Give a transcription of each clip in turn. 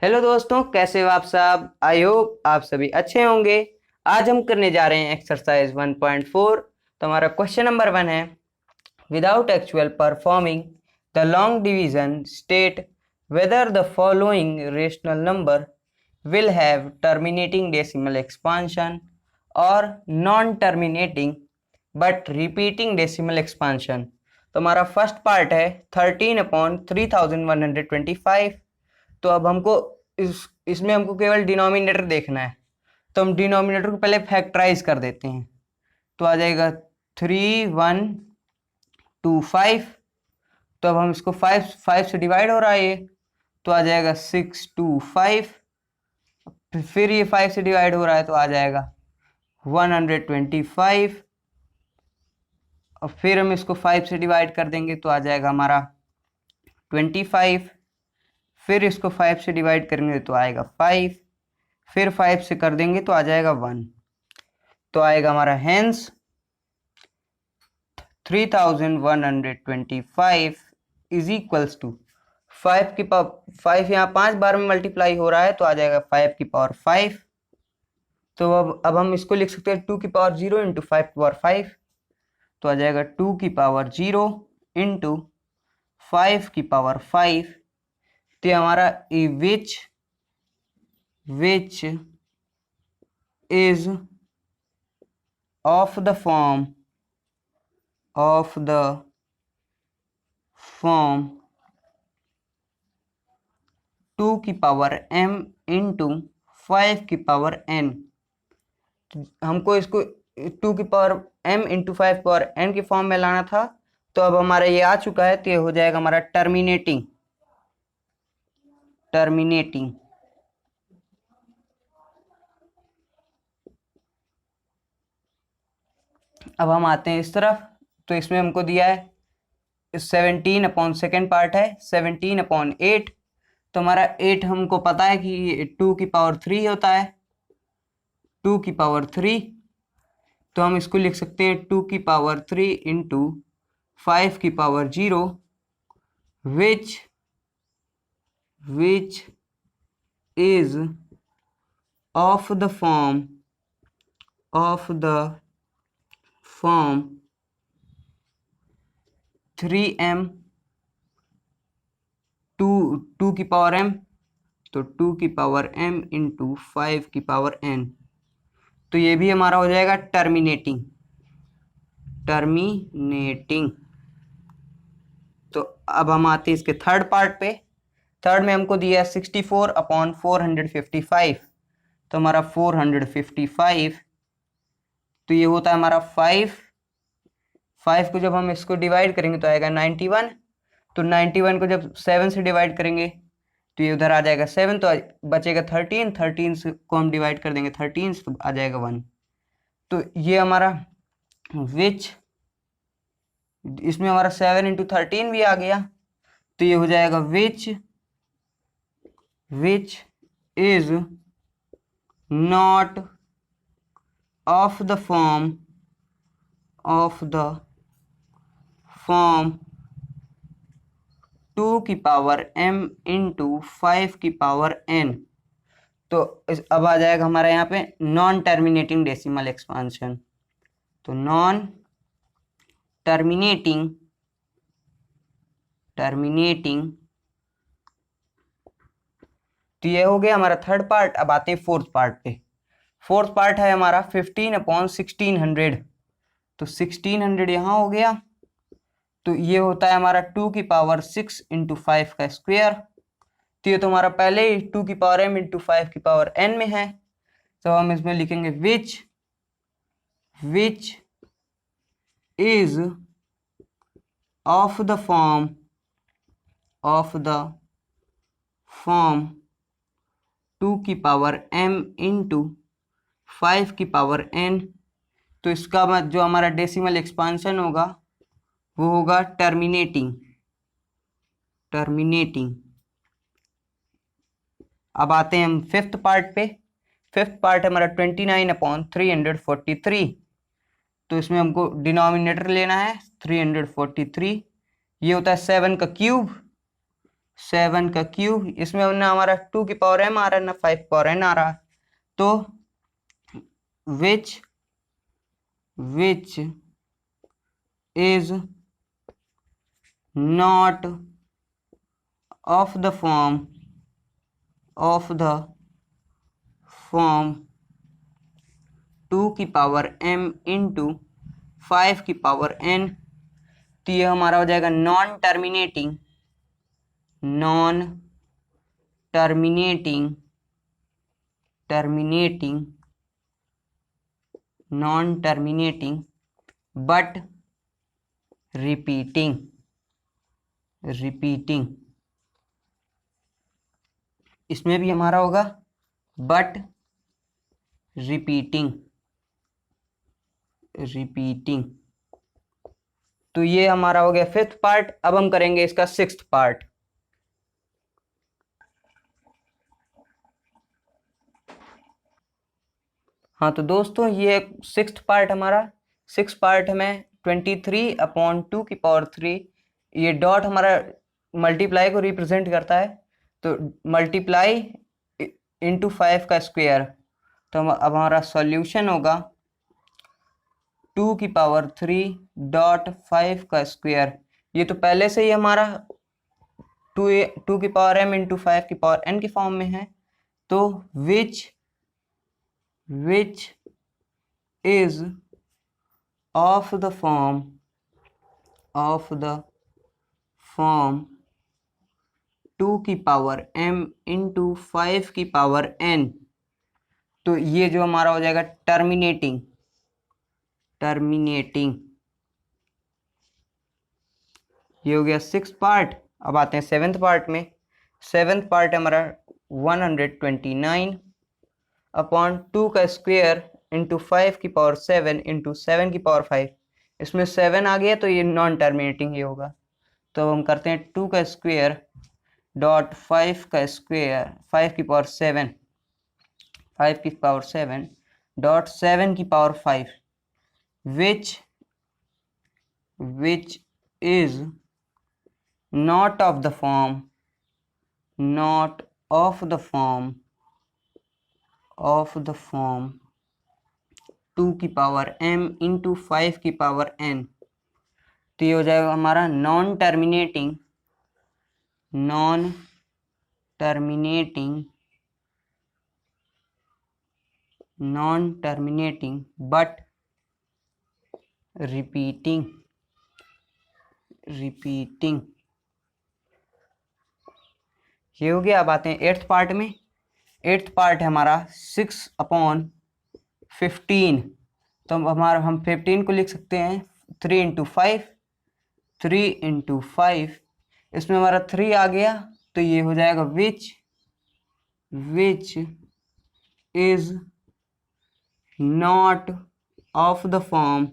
Hello दोस्तों, कैसे हो आप सब। आई होप आप सभी अच्छे होंगे। आज हम करने जा रहे हैं एक्सरसाइज 1.4। तो हमारा क्वेश्चन नंबर 1 है, without actual performing the long division state whether the following rational number will have terminating decimal expansion और non terminating but repeating decimal expansion. तो हमारा फर्स्ट पार्ट है 13/3125। तो अब हमको इसमें हमको केवल डिनोमिनेटर देखना है। तो हम डिनोमिनेटर को पहले फैक्टराइज कर देते हैं। तो आ जाएगा 3125। तो अब हम इसको 5 से डिवाइड हो रहा है ये, तो आ जाएगा 625। फिर ये 5 से डिवाइड हो रहा है तो आ जाएगा 125। और फिर हम इसको 5 से डिवाइड कर देंगे तो आ जाएगा हमारा 25। फिर इसको 5 से डिवाइड करेंगे तो आएगा 5। फिर 5 से कर देंगे तो आ जाएगा 1। तो आएगा हमारा हेंस 3125 इज इक्वल्स टू 5 की पावर 5। यहाँ 5 बार में मल्टीप्लाई हो रहा है तो आ जाएगा 5 की पावर 5। तो अब हम इसको लिख सकते हैं 2 की पावर 0 इंटू 5 की पावर 5। तो आ जाएगा 2 की पावर 0 इंटू 5 की पावर 5। तो ये हमारा which is of the form 2 की पावर m इंटू 5 की पावर n। हमको इसको 2 की पावर m इंटू 5 की पावर n की फॉर्म में लाना था। तो अब हमारा ये आ चुका है, तो ये हो जाएगा हमारा टर्मिनेटिंग। अब हम आते हैं इस तरफ। तो इसमें हमको दिया है 17 अपॉन सेकेंड पार्ट है 17/8। तो हमारा 8 हमको पता है कि 2 की पावर 3 होता है, 2 की पावर 3। तो हम इसको लिख सकते हैं 2 की पावर 3 इंटू 5 की power 0 which is of the form 3m 2 की पावर m। तो 2 की पावर m इंटू 5 की पावर n। तो ये भी हमारा हो जाएगा टर्मिनेटिंग। तो अब हम आते हैं इसके थर्ड पार्ट पे। थर्ड में हमको दिया है 64/455। तो हमारा 455, तो ये होता है हमारा 5 को जब हम इसको डिवाइड करेंगे तो आएगा 91। तो 91 को जब 7 से डिवाइड करेंगे तो ये उधर आ जाएगा 7। तो बचेगा 13 से को हम डिवाइड कर देंगे 13 से, तो आ जाएगा 1। तो ये हमारा विच, इसमें हमारा 7 इंटू 13 भी आ गया। तो ये हो जाएगा which is not of the form 2 की पावर m इंटू 5 की पावर n। तो अब आ जाएगा हमारा यहाँ पे नॉन टर्मिनेटिंग डेसिमल एक्सपांशन। तो नॉन टर्मिनेटिंग तो ये हो गया हमारा थर्ड पार्ट। अब आते हैं फोर्थ पार्ट पे। फोर्थ पार्ट है हमारा 15/1600। तो 1600 यहाँ हो गया। तो ये होता है हमारा 2 की पावर 6 इंटू 5 का स्क्वायर। तो ये तो हमारा पहले ही 2 की पावर m इंटू 5 की पावर n में है। तो हम इसमें लिखेंगे which is of the form 2 की पावर m इंटू 5 की पावर n। तो इसका जो हमारा डेसिमल एक्सपांशन होगा वो होगा टर्मिनेटिंग। अब आते हैं हम फिफ्थ पार्ट पे। फिफ्थ पार्ट हमारा 29/343। तो इसमें हमको डिनोमिनेटर लेना है 343। ये होता है 7 का क्यूब। 7 का क्यूब, इसमें ना हमारा 2 की पावर m आ रहा है ना 5 पावर n आ रहा है, तो which is not of the form 2 की पावर m इंटू 5 की पावर n। तो ये हमारा हो जाएगा नॉन टर्मिनेटिंग बट रिपीटिंग इसमें भी हमारा होगा बट रिपीटिंग। तो ये हमारा हो गया 5th पार्ट। अब हम करेंगे इसका 6th पार्ट। हाँ तो दोस्तों ये 6th पार्ट हमारा 6 पार्ट में 23/2 की पावर 3, ये डॉट हमारा मल्टीप्लाई को रिप्रेजेंट करता है, तो मल्टीप्लाई इंटू 5 का स्क्वायर। तो अब हमारा सॉल्यूशन होगा 2 की पावर 3 डॉट 5 का स्क्वायर। ये तो पहले से ही हमारा 2 की पावर m इंटू 5 की पावर n के फॉर्म में है। तो which is of the form 2 की पावर m इंटू 5 की पावर n। तो ये जो हमारा हो जाएगा टर्मिनेटिंग। ये हो गया 6th पार्ट। अब आते हैं 7th पार्ट में। 7th पार्ट हमारा 129/2 का स्क्वायर इंटू 5 की पावर 7 इंटू 7 की पावर 5। इसमें 7 आ गया तो ये नॉन टर्मिनेटिंग ही होगा। तो हम करते हैं 2 का स्क्वायर डॉट 5 का स्क्वायर 5 की पावर 7 डॉट 7 की power 5, which is not of the form 2 की पावर m इंटू 5 की पावर n। तो ये हो जाएगा हमारा नॉन टर्मिनेटिंग बट रिपीटिंग। ये हो गया। अब आते हैं 8th पार्ट में। 8th पार्ट है हमारा 6/15। तो हम 15 को लिख सकते हैं 3 इंटू 5। इसमें हमारा 3 आ गया तो ये हो जाएगा which is not of the form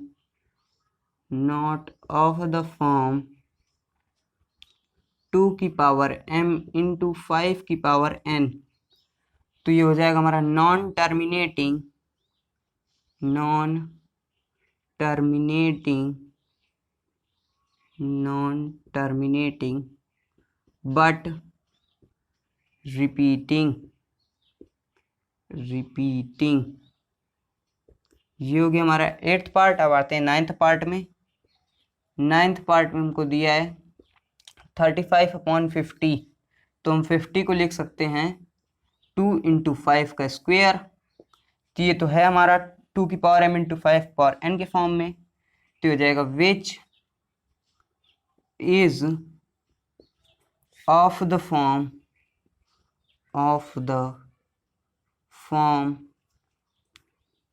2 की पावर m इंटू 5 की पावर n। तो ये हो जाएगा हमारा नॉन टर्मिनेटिंग बट रिपीटिंग। ये हो गया हमारा 8th पार्ट। अब आते हैं 9th पार्ट में। 9th पार्ट में हमको दिया है 35/50। तो हम 50 को लिख सकते हैं 2 इंटू 5 का स्क्वायर। तो ये तो है हमारा 2 की power m into 5 power n के फॉर्म में। तो हो जाएगा which is of the form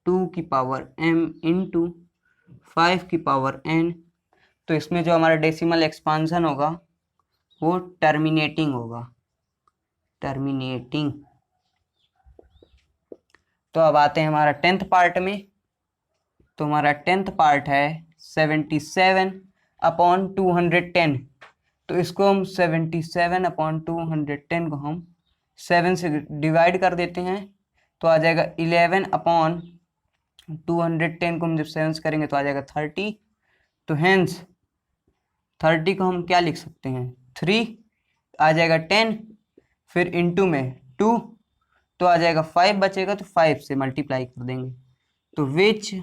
2 की पावर m इंटू 5 की पावर n। तो इसमें जो हमारा डेसिमल एक्सपांसन होगा वो टर्मिनेटिंग होगा। तो अब आते हैं हमारा 10th पार्ट में। तो हमारा 10th पार्ट है 77/210। तो इसको हम 77/210 को हम 7 से डिवाइड कर देते हैं तो आ जाएगा 11/210 को हम जब 7 से करेंगे तो आ जाएगा 30। तो हेंस 30 को हम क्या लिख सकते हैं 3 आ जाएगा 10, फिर इनटू में 2, तो आ जाएगा 5 बचेगा, तो 5 से मल्टीप्लाई कर देंगे। तो विच,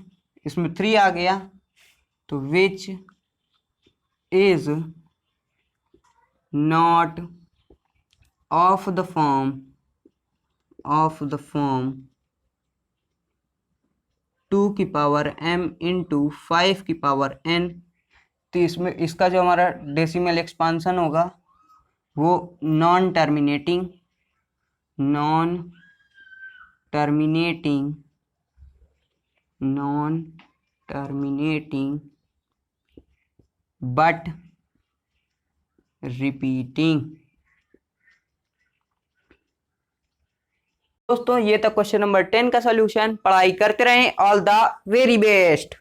इसमें 3 आ गया, तो which is not of the form 2 की पावर m इंटू 5 की पावर n। तो इसमें इसका जो हमारा डेसिमल एक्सपांसन होगा वो नॉन टर्मिनेटिंग बट रिपीटिंग। दोस्तों ये था क्वेश्चन नंबर 10 का सॉल्यूशन। पढ़ाई करते रहें। All the very best.